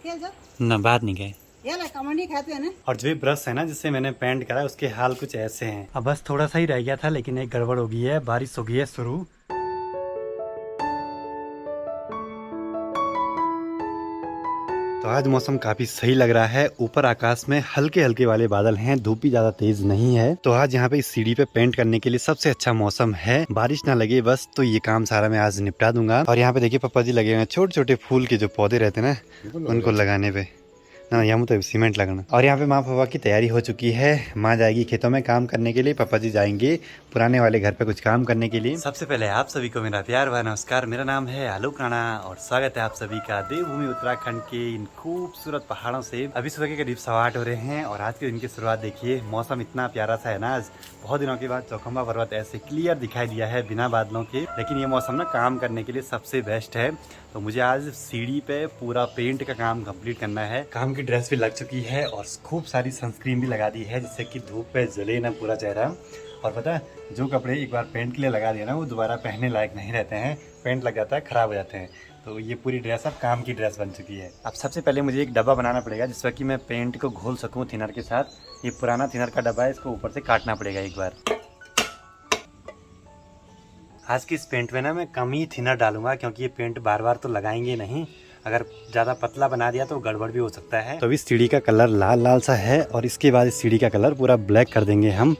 ना बात नहीं गए। ये ला कमानी खाते हैं ना। और जो भी ब्रश है ना जिससे मैंने पेंट करा उसके हाल कुछ ऐसे हैं। अब बस थोड़ा सा ही रह गया था, लेकिन एक गड़बड़ हो गई है, बारिश हो गई है शुरू। तो आज मौसम काफी सही लग रहा है, ऊपर आकाश में हल्के हल्के वाले बादल हैं, धूप भी ज्यादा तेज नहीं है। तो आज यहाँ पे इस सीढ़ी पे पेंट करने के लिए सबसे अच्छा मौसम है, बारिश ना लगे बस, तो ये काम सारा मैं आज निपटा दूंगा। और यहाँ पे देखिए पापा जी लगे हुए हैं छोटे छोटे फूल के जो पौधे रहते हैं ना उनको लगाने पे ना, यहाँ तो सीमेंट लगाना। और यहाँ पे माँ पापा की तैयारी हो चुकी है, माँ जाएगी खेतों में काम करने के लिए, पापा जी जाएंगे पुराने वाले घर पे कुछ काम करने के लिए। सबसे पहले आप सभी को मेरा प्यार व नमस्कार। मेरा नाम है आलोक राणा और स्वागत है आप सभी का देवभूमि उत्तराखंड के इन खूबसूरत पहाड़ों से। अभी सुबह के करीब 8:15 हो रहे हैं और आज के दिन की शुरुआत देखिए, मौसम इतना प्यारा सा है ना। आज बहुत दिनों के बाद चौखंबा पर्वत ऐसे क्लियर दिखाई दिया है बिना बादलों के, लेकिन ये मौसम ना काम करने के लिए सबसे बेस्ट है। तो मुझे आज सीढ़ी पे पूरा पेंट का काम कंप्लीट करना है। काम की ड्रेस भी लग चुकी है और खूब सारी सनस्क्रीन भी लगा दी है जिससे कि धूप पे जले ना पूरा चेहरा। और पता है जो कपड़े एक बार पेंट के लिए लगा दिए ना वो दोबारा पहनने लायक नहीं रहते हैं, पेंट लग जाता है खराब हो जाते हैं। तो ये पूरी ड्रेस अब काम की ड्रेस बन चुकी है। अब सबसे पहले मुझे एक डब्बा बनाना पड़ेगा जिससे कि मैं पेंट को घोल सकूं थिनर के साथ। ये पुराना थिनर का डब्बा है, इसको ऊपर से काटना पड़ेगा एक बार। आज की इस पेंट में ना मैं कम ही थिनर डालूंगा क्योंकि ये पेंट बार बार तो लगाएंगे नहीं, अगर ज़्यादा पतला बना दिया तो गड़बड़ भी हो सकता है। तो इस सीढ़ी का कलर लाल लाल सा है और इसके बाद इस सीढ़ी का कलर पूरा ब्लैक कर देंगे हम।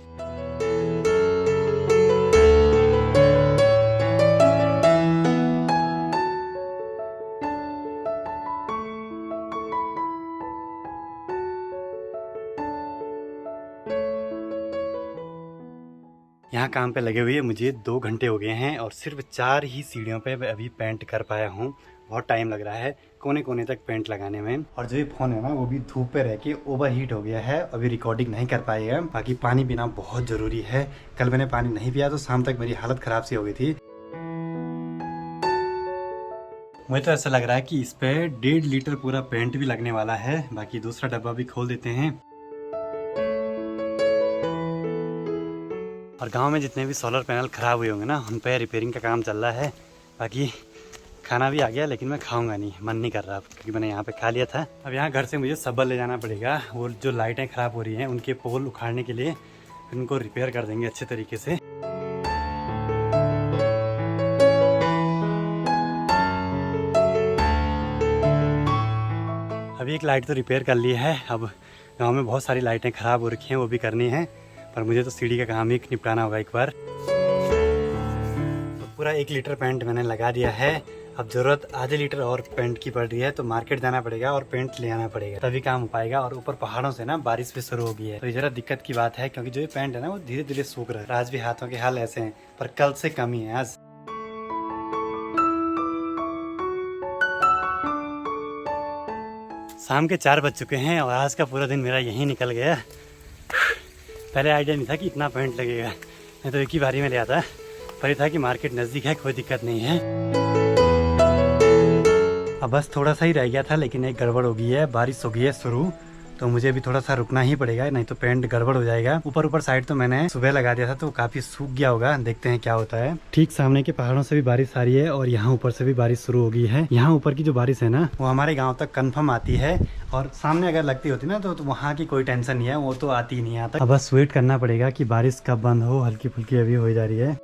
यहाँ काम पे लगे हुए मुझे 2 घंटे हो गए हैं और सिर्फ 4 ही सीढ़ियों पे अभी पेंट कर पाया हूँ। बहुत टाइम लग रहा है कोने कोने तक पेंट लगाने में। और जो ये फ़ोन है ना वो भी धूप पे रह के ओवर हीट हो गया है, अभी रिकॉर्डिंग नहीं कर पाएगा। बाकी पानी पीना बहुत ज़रूरी है, कल मैंने पानी नहीं पिया तो शाम तक मेरी हालत ख़राब सी हो गई थी। मुझे तो ऐसा लग रहा है कि इस पे 1.5 लीटर पूरा पेंट भी लगने वाला है। बाकी दूसरा डब्बा भी खोल देते हैं। और गांव में जितने भी सोलर पैनल ख़राब हुए होंगे ना उन पर रिपेयरिंग का काम चल रहा है। बाकी खाना भी आ गया लेकिन मैं खाऊंगा नहीं, मन नहीं कर रहा क्योंकि मैंने यहाँ पे खा लिया था। अब यहाँ घर से मुझे सब्बल ले जाना पड़ेगा, वो जो लाइटें ख़राब हो रही हैं उनके पोल उखाड़ने के लिए, फिर उनको रिपेयर कर देंगे अच्छे तरीके से। अभी एक लाइट तो रिपेयर कर ली है, अब गाँव में बहुत सारी लाइटें ख़राब हो रखी हैं वो भी करनी है, पर मुझे तो सीढ़ी का काम ही निपटाना होगा एक बार। तो पूरा 1 लीटर पेंट मैंने लगा दिया है, अब ज़रूरत आधे लीटर और पेंट की पड़ रही है, तो मार्केट जाना पड़ेगा और पेंट ले आना पड़ेगा तभी काम हो पाएगा। और ऊपर पहाड़ों से ना बारिश भी शुरू हो गई है तो ये जरा दिक्कत की बात है क्योंकि जो ये पेंट है ना वो धीरे धीरे सूख रहा है। आज भी हाथों के हाल ऐसे हैं, पर कल से कम ही है आज। शाम के 4 बज चुके हैं और आज का पूरा दिन मेरा यहीं निकल गया। पहले आइडिया नहीं था कि इतना पेंट लगेगा, मैं तो एक ही बारी में ले आता, पर ये था कि मार्केट नज़दीक है, कोई दिक्कत नहीं है। अब बस थोड़ा सा ही रह गया था, लेकिन एक गड़बड़ हो गई है, बारिश हो गई है शुरू, तो मुझे अभी थोड़ा सा रुकना ही पड़ेगा, नहीं तो पेंट गड़बड़ हो जाएगा। ऊपर साइड तो मैंने सुबह लगा दिया था तो काफ़ी सूख गया होगा, देखते हैं क्या होता है। ठीक सामने के पहाड़ों से भी बारिश आ रही है और यहाँ ऊपर से भी बारिश शुरू हो गई है। यहाँ ऊपर की जो बारिश है ना वो हमारे गाँव तक कन्फर्म आती है, और सामने अगर लगती होती ना तो वहाँ की कोई टेंशन नहीं है, वो तो आती ही नहीं आता। अब बस वेट करना पड़ेगा कि बारिश कब बंद हो, हल्की फुल्की अभी हो जा रही है।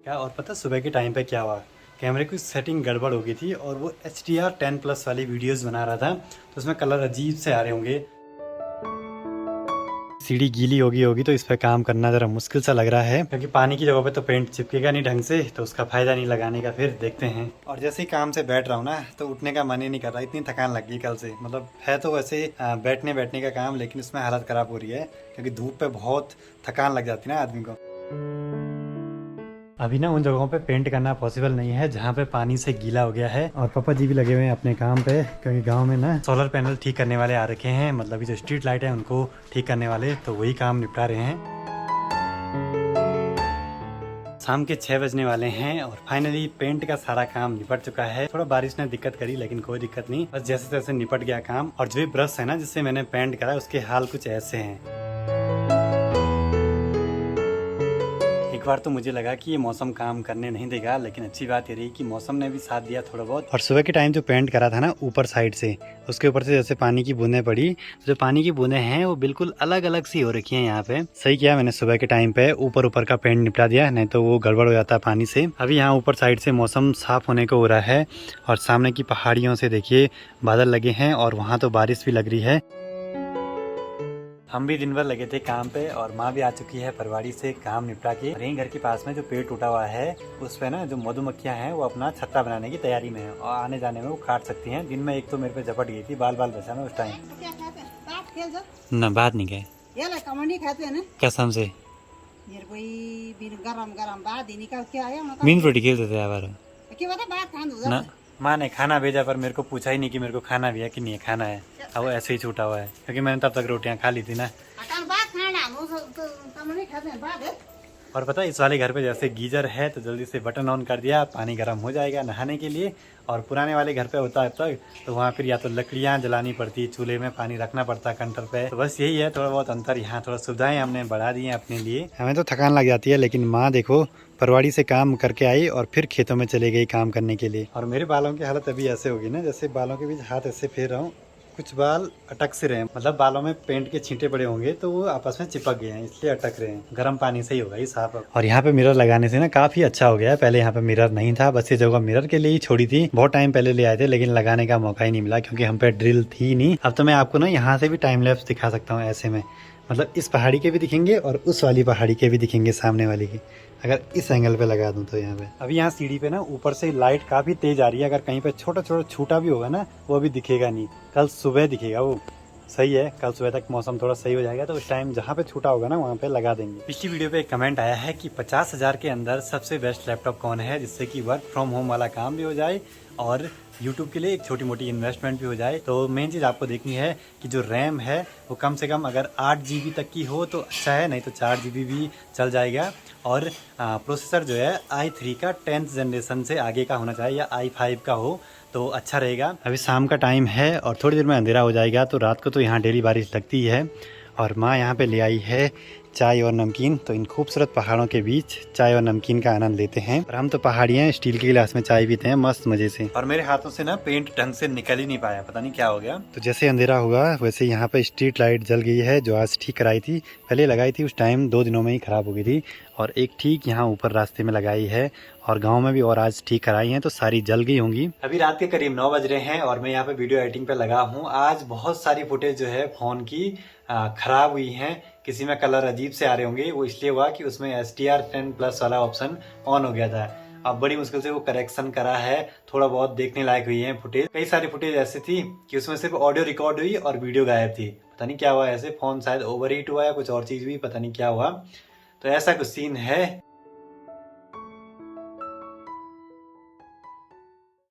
क्या और पता सुबह के टाइम पे क्या हुआ, कैमरे की सेटिंग गड़बड़ हो गई थी और वो HDR 10+ वाली वीडियोस बना रहा था तो उसमें कलर अजीब से आ रहे होंगे। सीढ़ी गीली होगी तो इस पे काम करना ज़रा मुश्किल सा लग रहा है क्योंकि पानी की जगह पे तो पेंट चिपकेगा नहीं ढंग से, तो उसका फ़ायदा नहीं लगाने का, फिर देखते हैं। और जैसे ही काम से बैठ रहा हूँ ना तो उठने का मन ही नहीं कर रहा, इतनी थकान लग गई कल से। मतलब है तो वैसे बैठने का काम, लेकिन इसमें हालत ख़राब हो रही है क्योंकि धूप पे बहुत थकान लग जाती है ना आदमी को। अभी ना उन जगहों पे पेंट करना पॉसिबल नहीं है जहाँ पे पानी से गीला हो गया है, और पापा जी भी लगे हुए हैं अपने काम पे क्योंकि गांव में ना सोलर पैनल ठीक करने वाले आ रखे हैं, मतलब जो स्ट्रीट लाइट है उनको ठीक करने वाले, तो वही काम निपटा रहे हैं। शाम के 6 बजने वाले हैं और फाइनली पेंट का सारा काम निपट चुका है। थोड़ा बारिश ने दिक्कत करी लेकिन कोई दिक्कत नहीं, बस जैसे तैसे निपट गया काम। और जो भी ब्रश है ना जिससे मैंने पेंट करा उसके हाल कुछ ऐसे हैं। एक बार तो मुझे लगा कि ये मौसम काम करने नहीं देगा, लेकिन अच्छी बात ये रही कि मौसम ने भी साथ दिया थोड़ा बहुत। और सुबह के टाइम जो पेंट करा था ना ऊपर साइड से, उसके ऊपर से जैसे पानी की बूंदें पड़ी, जो पानी की बूंदें हैं वो बिल्कुल अलग अलग सी हो रखी हैं यहाँ पे। सही किया मैंने सुबह के टाइम पे ऊपर का पेंट निपटा दिया, नहीं तो वो गड़बड़ हो जाता पानी से। अभी यहाँ ऊपर साइड से मौसम साफ होने को हो रहा है और सामने की पहाड़ियों से देखिए बादल लगे हैं और वहाँ तो बारिश भी लग रही है। हम भी दिन भर लगे थे काम पे और माँ भी आ चुकी है परवाड़ी से काम निपटा के। और यहीं घर के पास में जो पेड़ टूटा हुआ है उस पे ना जो मधुमक्खियाँ हैं वो अपना छत्ता बनाने की तैयारी में है और आने जाने में वो काट सकती हैं। दिन में एक तो मेरे पे झपट गई थी, बाल बाल बचा मैं उस टाइम। ना बात नहीं गए कसम से मीन रोटी खेलते थे ना। माँ ने खाना भेजा पर मेरे को पूछा ही नहीं कि मेरे को खाना भी है कि नहीं है खाना है। अब वो ऐसे ही छूटा हुआ है क्योंकि मैंने तब तक रोटियां खा ली थी ना। और पता है इस वाले घर पे जैसे गीजर है तो जल्दी से बटन ऑन कर दिया, पानी गर्म हो जाएगा नहाने के लिए। और पुराने वाले घर पे होता है तक तो वहाँ फिर या तो लकड़ियाँ जलानी पड़ती, चूल्हे में पानी रखना पड़ता कंटर पे। तो बस यही है थोड़ा बहुत अंतर, यहाँ थोड़ा सुविधाएं हमने बढ़ा दी हैं अपने लिए। हमें तो थकान लग जाती है, लेकिन माँ देखो परवाड़ी से काम करके आई और फिर खेतों में चले गई काम करने के लिए। और मेरे बालों की हालत अभी ऐसे होगी ना जैसे बालों के बीच हाथ ऐसे फेर रहा हूँ, कुछ बाल अटक से रहे हैं, मतलब बालों में पेंट के छींटे पड़े होंगे तो वो आपस में चिपक गए हैं इसलिए अटक रहे हैं। गर्म पानी से ही होगा ये साफ। और यहाँ पे मिरर लगाने से ना काफी अच्छा हो गया है। पहले यहाँ पे मिरर नहीं था, बस ये जगह मिरर के लिए ही छोड़ी थी, बहुत टाइम पहले ले आए थे लेकिन लगाने का मौका ही नहीं मिला क्योंकि हम पे ड्रिल थी नहीं। अब तो मैं आपको ना यहाँ से भी टाइम लैप्स दिखा सकता हूँ ऐसे में, मतलब इस पहाड़ी के भी दिखेंगे और उस वाली पहाड़ी के भी दिखेंगे सामने वाली की, अगर इस एंगल पे लगा दूं तो यहाँ पे। अभी यहाँ सीढ़ी पे ना ऊपर से लाइट काफी तेज आ रही है, अगर कहीं पे छोटा छोटा छूटा भी होगा ना वो अभी दिखेगा नहीं, कल सुबह दिखेगा वो। सही है, कल सुबह तक मौसम थोड़ा सही हो जाएगा तो उस टाइम जहाँ पे छूटा होगा ना वहाँ पे लगा देंगे। पिछली वीडियो पे एक कमेंट आया है कि 50,000 के अंदर सबसे बेस्ट लैपटॉप कौन है जिससे कि वर्क फ्रॉम होम वाला काम भी हो जाए और YouTube के लिए एक छोटी मोटी इन्वेस्टमेंट भी हो जाए। तो मेन चीज़ आपको देखनी है कि जो रैम है वो कम से कम अगर 8 GB तक की हो तो अच्छा है, नहीं तो 4 GB भी चल जाएगा। और प्रोसेसर जो है i3 का 10th जनरेशन से आगे का होना चाहिए या i5 का हो तो अच्छा रहेगा। अभी शाम का टाइम है और थोड़ी देर में अंधेरा हो जाएगा, तो रात को तो यहाँ डेली बारिश लगती है। और माँ यहाँ पे ले आई है चाय और नमकीन, तो इन खूबसूरत पहाड़ों के बीच चाय और नमकीन का आनंद लेते हैं। और हम तो पहाड़ियाँ स्टील के गिलास में चाय पीते हैं मस्त मजे से। और मेरे हाथों से ना पेंट ढंग से निकल ही नहीं पाया, पता नहीं क्या हो गया। तो जैसे अंधेरा हुआ वैसे यहाँ पे स्ट्रीट लाइट जल गई है, जो आज ठीक कराई थी, पहले लगाई थी उस टाइम 2 दिनों में ही खराब हो गई थी, और एक ठीक यहाँ ऊपर रास्ते में लगाई है और गांव में भी और आज ठीक कराई हैं तो सारी जल गई होंगी। अभी रात के करीब 9 बज रहे हैं और मैं यहाँ पे वीडियो एडिटिंग पे लगा हूँ। आज बहुत सारी फुटेज जो है फोन की खराब हुई हैं, किसी में कलर अजीब से आ रहे होंगे, वो इसलिए हुआ कि उसमें STR10+ वाला ऑप्शन ऑन हो गया था। अब बड़ी मुश्किल से वो करेक्शन करा है, थोड़ा बहुत देखने लायक हुई है फुटेज। कई सारी फुटेज ऐसी थी कि उसमें सिर्फ ऑडियो रिकॉर्ड हुई और वीडियो गायब थी, पता नहीं क्या हुआ, ऐसे फोन शायद ओवरहीट हुआ या कुछ और चीज हुई, पता नहीं क्या हुआ। तो ऐसा कुछ सीन है।